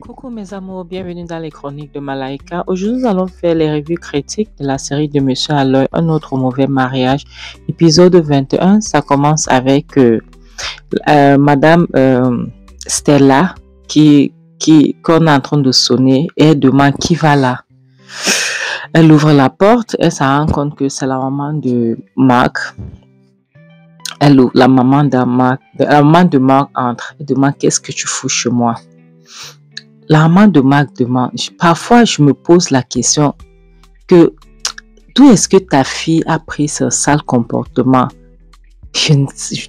Coucou mes amours, bienvenue dans les chroniques de Malaika. Aujourd'hui, nous allons faire les revues critiques de la série de Monsieur à l'œil, un autre mauvais mariage. Épisode 21, ça commence avec Madame Stella qu'on est en train de sonner et elle demande qui va là. Elle ouvre la porte et ça rend compte que c'est la maman de Marc. La maman de Marc entre et demande qu'est-ce que tu fous chez moi. La maman de Marc demande, parfois je me pose la question que d'où est-ce que ta fille a pris ce sale comportement?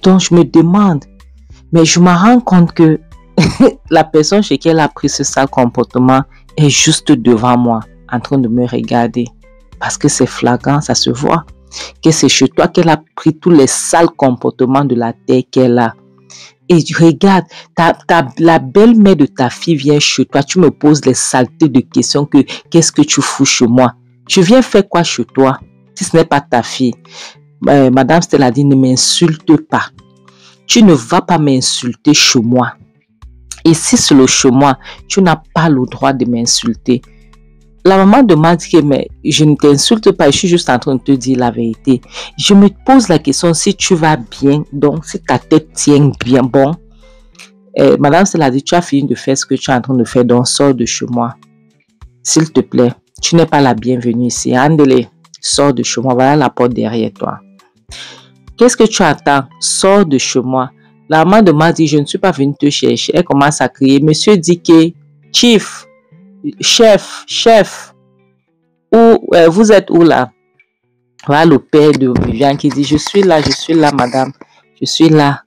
Donc je me demande, mais je me rends compte que la personne chez qui elle a pris ce sale comportement est juste devant moi, en train de me regarder. Parce que c'est flagrant, ça se voit. Que c'est chez toi qu'elle a pris tous les sales comportements de la terre qu'elle a. Et regarde, la belle-mère de ta fille vient chez toi, tu me poses les saletés de questions que qu'est-ce que tu fous chez moi? Tu viens faire quoi chez toi? Si ce n'est pas ta fille. Madame Stella dit, ne m'insulte pas. Tu ne vas pas m'insulter chez moi. Et si c'est le chez moi, tu n'as pas le droit de m'insulter. La maman demande que mais je ne t'insulte pas, je suis juste en train de te dire la vérité. Je me pose la question si tu vas bien, donc si ta tête tient bien bon. Madame Stella dit, tu as fini de faire ce que tu es en train de faire, donc sors de chez moi. S'il te plaît, tu n'es pas la bienvenue ici. Andele, sors de chez moi, voilà la porte derrière toi. Qu'est-ce que tu attends? Sors de chez moi. La maman demande, dit, je ne suis pas venue te chercher. Elle commence à crier, monsieur dit que, chief, chef, vous êtes où là? Voilà le père de Viviane qui dit, je suis là, madame, je suis là.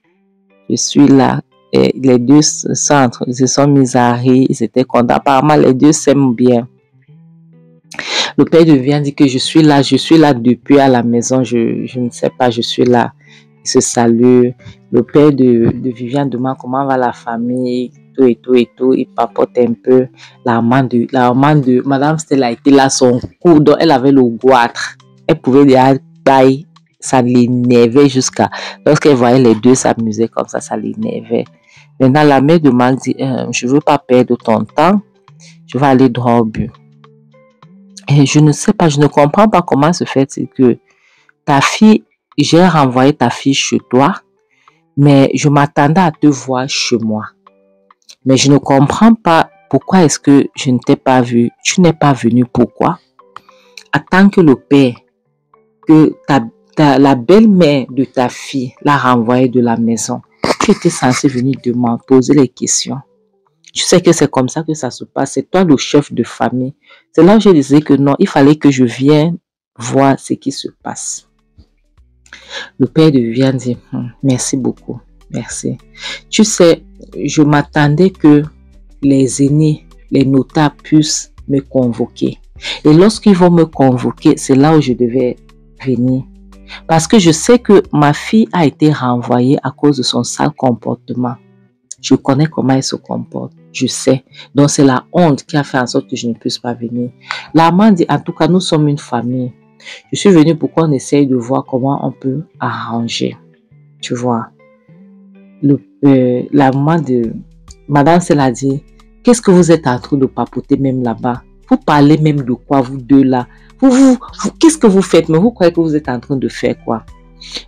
Et les deux se sont mis à rire, ils étaient contents. Apparemment, les deux s'aiment bien. Le père de Viviane dit que je suis là depuis à la maison, je ne sais pas, je suis là. Ils se saluent. Le père de Viviane demande comment va la famille, tout, il papote un peu. La maman de Madame Stella était là, son cou, donc elle avait le goitre. Elle pouvait dire bye, ça l'énervait jusqu'à. Lorsqu'elle voyait les deux s'amuser comme ça l'énervait. Maintenant, la mère de Marc dit, je ne veux pas perdre ton temps, je vais aller droit au but. Et je ne sais pas, je ne comprends pas comment se fait que ta fille, j'ai renvoyé ta fille chez toi, mais je m'attendais à te voir chez moi. Mais je ne comprends pas pourquoi est-ce que je ne t'ai pas vu. Tu n'es pas venu, pourquoi? Attends que le père, que la belle-mère de ta fille l'a renvoyée de la maison. Tu étais censé venir me poser les questions. Tu sais que c'est comme ça que ça se passe. C'est toi le chef de famille. C'est là où je disais que non, il fallait que je vienne voir ce qui se passe. Le père de Viviane dit, merci beaucoup, merci. Tu sais, je m'attendais que les aînés, les notables puissent me convoquer. Et lorsqu'ils vont me convoquer, c'est là où je devais venir. Parce que je sais que ma fille a été renvoyée à cause de son sale comportement. Je connais comment elle se comporte. Je sais. Donc, c'est la honte qui a fait en sorte que je ne puisse pas venir. La maman dit, en tout cas, nous sommes une famille. Je suis venue pour qu'on essaye de voir comment on peut arranger. Tu vois. La maman de Madame Stella dit, qu'est-ce que vous êtes en train de papoter même là-bas? Vous parlez même de quoi, vous deux là? Qu'est-ce que vous faites? Mais vous croyez que vous êtes en train de faire quoi?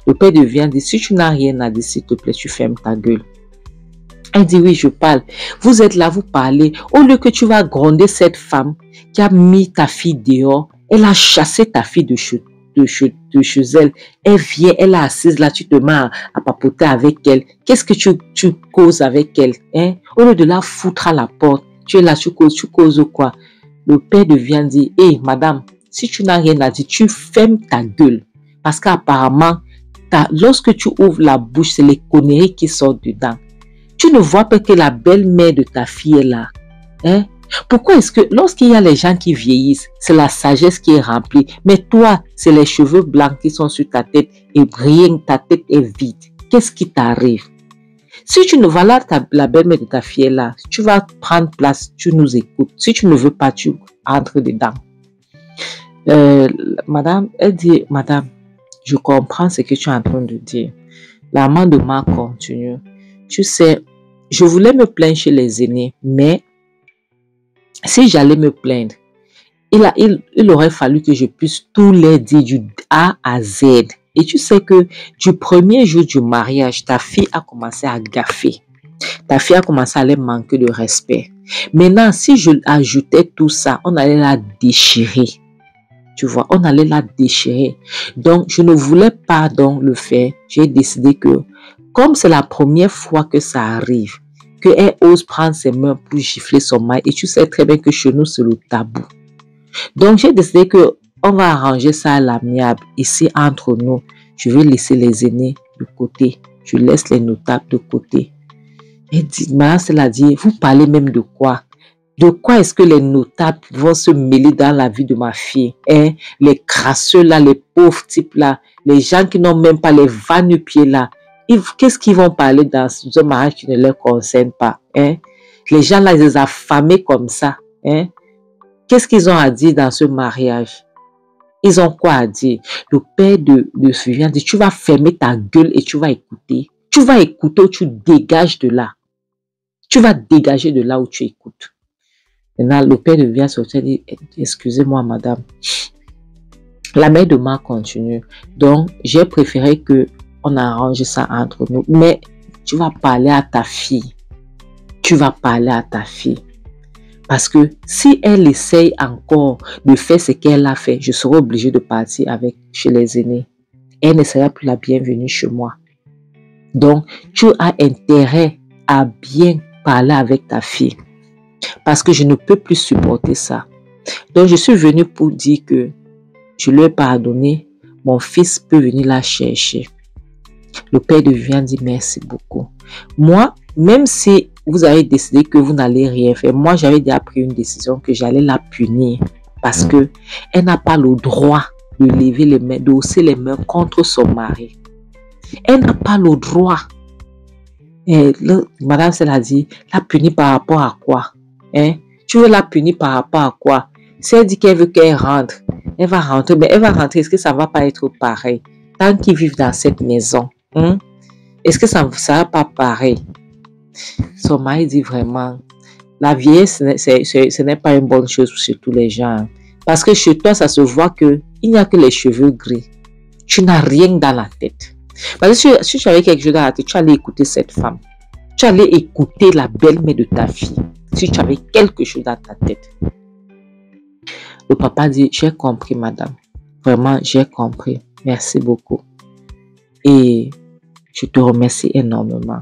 Le père de Viviane dit, si tu n'as rien à dire, s'il te plaît, tu fermes ta gueule. Elle dit, oui, je parle. Vous êtes là, vous parlez. Au lieu que tu vas gronder cette femme qui a mis ta fille dehors, elle a chassé ta fille de chez elle. Elle vient, elle est assise là, tu te mets à papoter avec elle. Qu'est-ce que tu causes avec elle? Hein? Au lieu de la foutre à la porte, tu es là, tu causes quoi? Le père de Viviane dit, hé, madame, si tu n'as rien à dire, tu fermes ta gueule. Parce qu'apparemment, lorsque tu ouvres la bouche, c'est les conneries qui sortent dedans. Tu ne vois pas que la belle-mère de ta fille est là. Hein? Pourquoi est-ce que lorsqu'il y a les gens qui vieillissent, c'est la sagesse qui est remplie, mais toi, c'est les cheveux blancs qui sont sur ta tête et rien, ta tête est vide. Qu'est-ce qui t'arrive? Si tu ne vois là, la belle-mère de ta fille est là, tu vas prendre place, tu nous écoutes. Si tu ne veux pas, tu entres dedans. Madame, elle dit, madame, je comprends ce que tu es en train de dire. La maman de Marc continue. Tu sais, je voulais me plaindre chez les aînés, mais Si j'allais me plaindre, il aurait fallu que je puisse tout leur dire du A à Z. Et tu sais que du premier jour du mariage, ta fille a commencé à gaffer. Ta fille a commencé à aller manquer de respect. Maintenant, si je ajoutais tout ça, on allait la déchirer. Tu vois, on allait la déchirer. Donc, je ne voulais pas donc le faire. J'ai décidé que, comme c'est la première fois que ça arrive, qu'elle ose prendre ses mains pour gifler son mari, et tu sais très bien que chez nous, c'est le tabou. Donc, j'ai décidé que on va arranger ça à l'amiable. Ici, entre nous, je vais laisser les aînés de côté. Je laisse les notables de côté. Et dit, Madame Stella dit, vous parlez même de quoi? De quoi est-ce que les notables vont se mêler dans la vie de ma fille? Hein? Les crasseux là, les pauvres types là, les gens qui n'ont même pas les va-nu-pieds là. Qu'est-ce qu'ils vont parler dans ce mariage qui ne leur concerne pas? Hein? Les gens là, ils les affamés comme ça. Hein? Qu'est-ce qu'ils ont à dire dans ce mariage? Ils ont quoi à dire? Le père de Viviane dit, tu vas fermer ta gueule et tu vas écouter. Tu vas écouter ou tu dégages de là. Tu vas dégager de là où tu écoutes. Maintenant, le père de Viviane sortait et dit, excusez-moi madame. La mère de Marc continue. Donc, j'ai préféré qu'on arrange ça entre nous. Mais tu vas parler à ta fille. Tu vas parler à ta fille. Parce que si elle essaye encore de faire ce qu'elle a fait, je serai obligée de partir chez les aînés. Elle ne sera plus la bienvenue chez moi. Donc, tu as intérêt à bien parler avec ta fille. Parce que je ne peux plus supporter ça. Donc, je suis venue pour dire que je lui ai pardonné. Mon fils peut venir la chercher. Le père de Viviane dit merci beaucoup. Moi, même si vous avez décidé que vous n'allez rien faire, moi, j'avais déjà pris une décision que j'allais la punir. Parce que elle n'a pas le droit de lever les mains, de hausser les mains contre son mari. Elle n'a pas le droit. Et là, madame se l'a dit, la punir par rapport à quoi? Hein? Tu veux la punir par rapport à quoi? Si elle dit qu'elle veut qu'elle rentre, elle va rentrer. Mais elle va rentrer, est-ce que ça ne va pas être pareil? Tant qu'ils vivent dans cette maison, hein? Est-ce que ça ne sera pas pareil? Son mari dit vraiment, la vieillesse, ce n'est pas une bonne chose chez tous les gens. Parce que chez toi, ça se voit qu'il n'y a que les cheveux gris. Tu n'as rien dans la tête. Parce que si tu avais quelque chose dans la tête, tu allais écouter cette femme. Tu allais écouter la belle-mère de ta fille. Si tu avais quelque chose dans ta tête. Le papa dit, j'ai compris, madame. Vraiment, j'ai compris. Merci beaucoup. Et je te remercie énormément.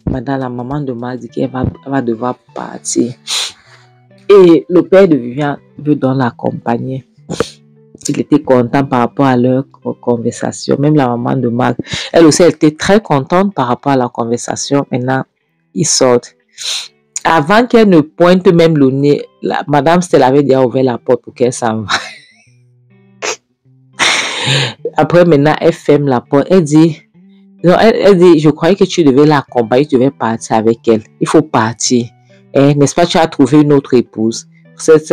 Madame, la maman de Marc dit qu'elle va devoir partir. Et le père de Viviane veut donc l'accompagner. Il était content par rapport à leur conversation. Même la maman de Marc, elle aussi elle était très contente par rapport à la conversation. Maintenant, ils sortent. Avant qu'elle ne pointe même le nez, madame Stella avait déjà ouvert la porte pour qu'elle s'en va. Après, maintenant, elle ferme la porte. Elle dit, non, elle dit, je croyais que tu devais l'accompagner, tu devais partir avec elle. Il faut partir. N'est-ce pas, tu as trouvé une autre épouse. C'est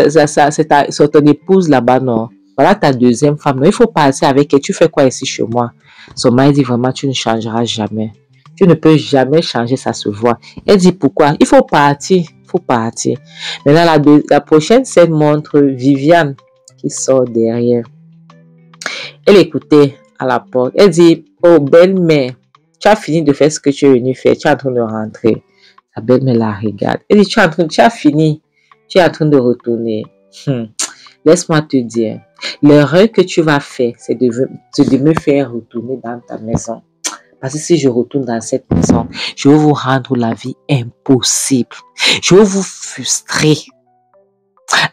ton épouse là-bas, non? Voilà ta deuxième femme. Non, il faut partir avec elle. Tu fais quoi ici chez moi? Son mari dit vraiment, tu ne changeras jamais. Tu ne peux jamais changer, ça se voit. Elle dit pourquoi? Il faut partir. Il faut partir. Maintenant, la prochaine scène montre Viviane qui sort derrière. Elle écoutait à la porte. Elle dit, oh belle-mère, tu as fini de faire ce que tu es venu faire. Tu es en train de rentrer. La belle-mère la regarde. Elle dit, tu as fini. Tu es en train de retourner. Laisse-moi te dire, l'erreur que tu vas faire, c'est de me faire retourner dans ta maison. Parce que si je retourne dans cette maison, je vais vous rendre la vie impossible. Je vais vous frustrer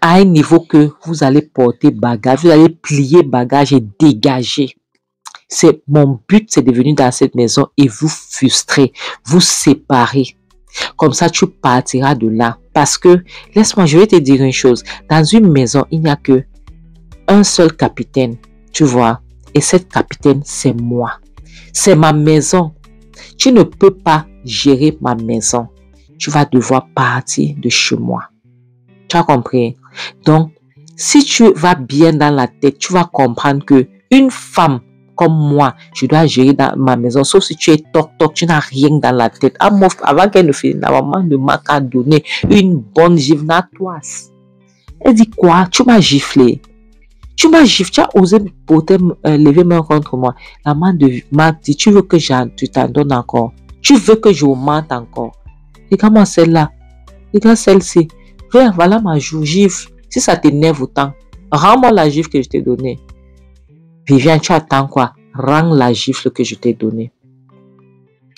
à un niveau que vous allez porter bagage, vous allez plier bagage et dégager. Mon but, c'est de venir dans cette maison et vous frustrer, vous séparer. Comme ça, tu partiras de là. Parce que, laisse-moi, je vais te dire une chose. Dans une maison, il n'y a que un seul capitaine, tu vois. Et cette capitaine, c'est moi. C'est ma maison. Tu ne peux pas gérer ma maison. Tu vas devoir partir de chez moi. Tu as compris? Donc, si tu vas bien dans la tête, tu vas comprendre que une femme comme moi, je dois gérer dans ma maison. Sauf si tu es toc-toc, tu n'as rien dans la tête. Avant qu'elle ne finisse, la maman de Marc a donné une bonne gifle natoise. Elle dit quoi? Tu m'as giflé. Tu m'as giflé, tu as osé lever main contre moi. La maman de Marc dit, tu veux que tu t'en donnes encore? Tu veux que je augmente encore? Regarde-moi celle-là. Regarde celle-ci. Voilà ma gifle. Si ça t'énerve autant, rends-moi la gifle que je t'ai donnée. Viviane, tu attends quoi? Rends la gifle que je t'ai donnée.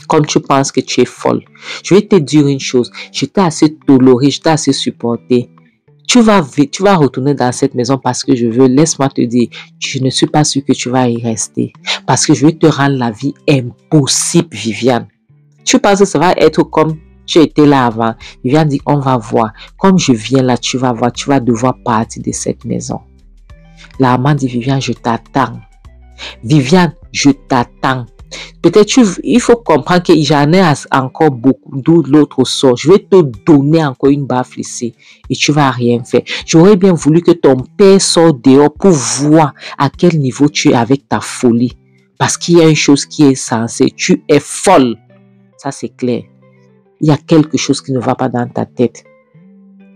Comme tu penses que tu es folle. Je vais te dire une chose. Je t'ai assez toléré, je t'ai assez supporté. Tu vas retourner dans cette maison parce que je veux. Laisse-moi te dire, je ne suis pas sûre que tu vas y rester. Parce que je vais te rendre la vie impossible, Viviane. Tu penses que ça va être comme tu étais là avant? Viviane dit, on va voir. Comme je viens là, tu vas voir, tu vas devoir partir de cette maison. La maman dit, Viviane, je t'attends. Viviane, je t'attends. Peut-être il faut comprendre que j'en ai encore beaucoup, d'où l'autre sort. Je vais te donner encore une baffe ici et tu vas rien faire. J'aurais bien voulu que ton père sorte dehors pour voir à quel niveau tu es avec ta folie. Parce qu'il y a une chose qui est censée, tu es folle. Ça c'est clair. Il y a quelque chose qui ne va pas dans ta tête.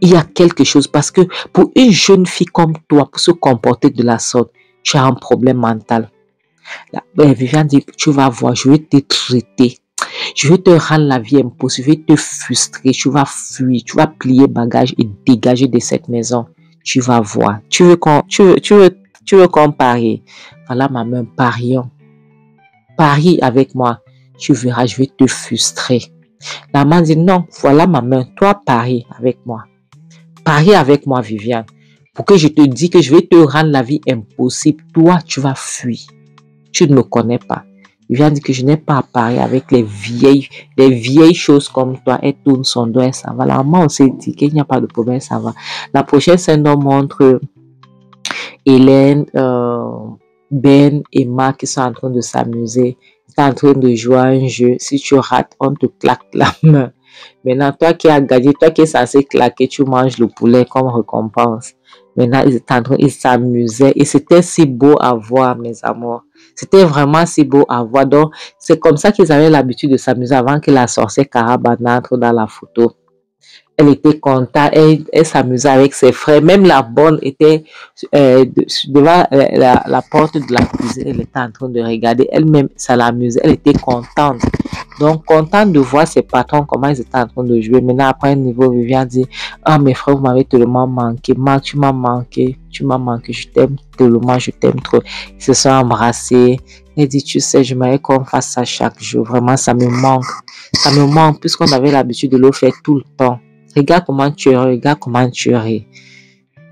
Il y a quelque chose parce que pour une jeune fille comme toi, pour se comporter de la sorte, tu as un problème mental. Viviane dit, tu vas voir, je vais te traiter. Je vais te rendre la vie impossible, je vais te frustrer, tu vas fuir, tu vas plier bagage et dégager de cette maison. Tu vas voir. Tu veux qu'on parie? Voilà ma main, parions. Parie avec moi. Tu verras, je vais te frustrer. La maman dit, non, voilà ma main, toi parie avec moi. Parie avec moi, Viviane, pour que je te dise que je vais te rendre la vie impossible. Toi, tu vas fuir. Tu ne me connais pas. Viviane dit que je n'ai pas à parier avec les vieilles choses comme toi. Elle tourne son doigt et ça va. La maman, on s'est dit qu'il n'y a pas de problème, ça va. La prochaine scène nous montre Hélène, Ben et Marc qui sont en train de s'amuser. Ils sont en train de jouer à un jeu. Si tu rates, on te claque la main. Maintenant, toi qui as gagné, toi qui es censé claquer, tu manges le poulet comme récompense. Maintenant, ils s'amusaient et c'était si beau à voir, mes amours. C'était vraiment si beau à voir. Donc, c'est comme ça qu'ils avaient l'habitude de s'amuser avant que la sorcière Carabana entre dans la photo. Elle était contente, elle s'amusait avec ses frères. Même la bonne était devant la porte de la cuisine. Elle était en train de regarder. Elle-même, ça l'amusait. Elle était contente. Donc, contente de voir ses patrons, comment ils étaient en train de jouer. Maintenant, après un niveau, Viviane dit, ah, mes frères, vous m'avez tellement manqué. Marc, tu m'as manqué. Je t'aime tellement, je t'aime trop. Ils se sont embrassés. Elle dit, tu sais, je m'avais qu'on fasse ça chaque jour. Vraiment, ça me manque. Ça me manque, puisqu'on avait l'habitude de le faire tout le temps. Regarde comment tu es, regarde comment tu es.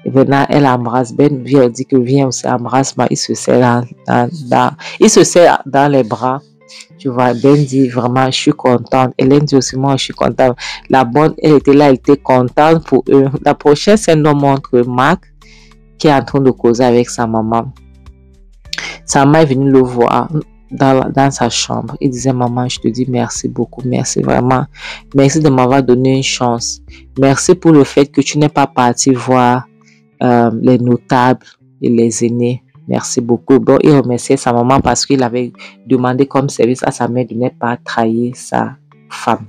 Et maintenant, elle embrasse Ben. Elle dit que viens aussi, embrasse-moi. Il se serre dans les bras. Tu vois, Ben dit vraiment, je suis contente. Hélène dit aussi, moi, je suis contente. La bonne, elle était là, elle était contente pour eux. La prochaine scène nous montre Marc qui est en train de causer avec sa maman. Sa maman est venue le voir dans sa chambre. Il disait, maman, je te dis merci beaucoup, merci vraiment. Merci de m'avoir donné une chance. Merci pour le fait que tu n'es pas parti voir les notables et les aînés. Merci beaucoup. Bon, il remerciait sa maman parce qu'il avait demandé comme service à sa mère de ne pas trahir sa femme.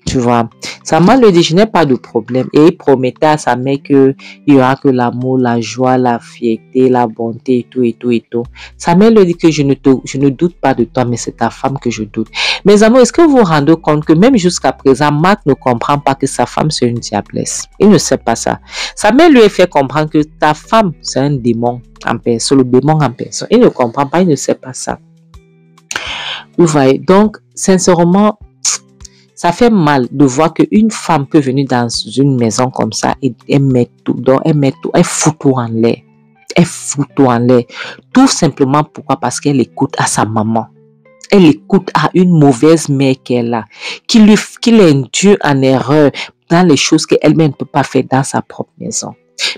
Tu vois, sa maman lui dit, je n'ai pas de problème. Et il promettait à sa mère qu'il y aura que l'amour, la joie, la fierté, la bonté et tout, et tout, et tout. Sa mère lui dit que je ne doute pas de toi, mais c'est ta femme que je doute. Mes amours, est-ce que vous vous rendez compte que même jusqu'à présent, Marc ne comprend pas que sa femme, c'est une diablesse? Il ne sait pas ça. Sa mère lui a fait comprendre que ta femme, c'est un démon en personne, le démon en personne. Il ne comprend pas, il ne sait pas ça. Vous voyez, donc, sincèrement, ça fait mal de voir qu'une femme peut venir dans une maison comme ça et elle met tout, donc elle fout tout en l'air. Elle fout tout en l'air. Tout simplement pourquoi? Parce qu'elle écoute à sa maman. Elle écoute à une mauvaise mère qu'elle a, qui l'induit en erreur dans les choses qu'elle-même ne peut pas faire dans sa propre maison.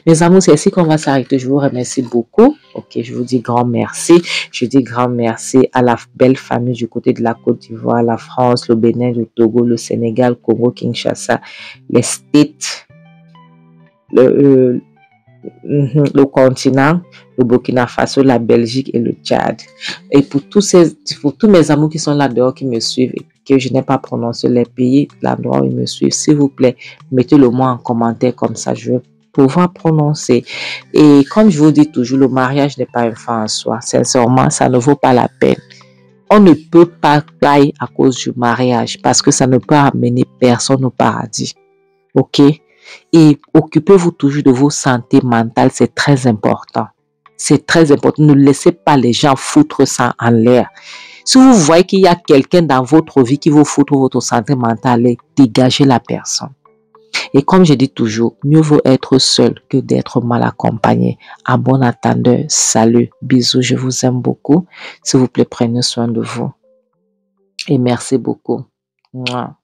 Mes amours, c'est ici qu'on va s'arrêter. Je vous remercie beaucoup. Ok, je vous dis grand merci. Je dis grand merci à la belle famille du côté de la Côte d'Ivoire, la France, le Bénin, le Togo, le Sénégal, Congo, Kinshasa, les States, le continent, le Burkina Faso, la Belgique et le Tchad. Et pour tous mes amours qui sont là dehors, qui me suivent, et que je n'ai pas prononcé les pays, l'endroit où ils me suivent, s'il vous plaît, mettez-le moi en commentaire, comme ça je vais pouvoir prononcer. Et comme je vous dis toujours, le mariage n'est pas une fin en soi. Sincèrement, ça ne vaut pas la peine. On ne peut pas tailler à cause du mariage parce que ça ne peut amener personne au paradis. OK? Et occupez-vous toujours de vos santé mentale, c'est très important. C'est très important. Ne laissez pas les gens foutre ça en l'air. Si vous voyez qu'il y a quelqu'un dans votre vie qui vous foutre votre santé mentale, dégagez la personne. Et comme je dis toujours, mieux vaut être seul que d'être mal accompagné. À bon attendeur, salut, bisous, je vous aime beaucoup. S'il vous plaît, prenez soin de vous. Et merci beaucoup. Mouah.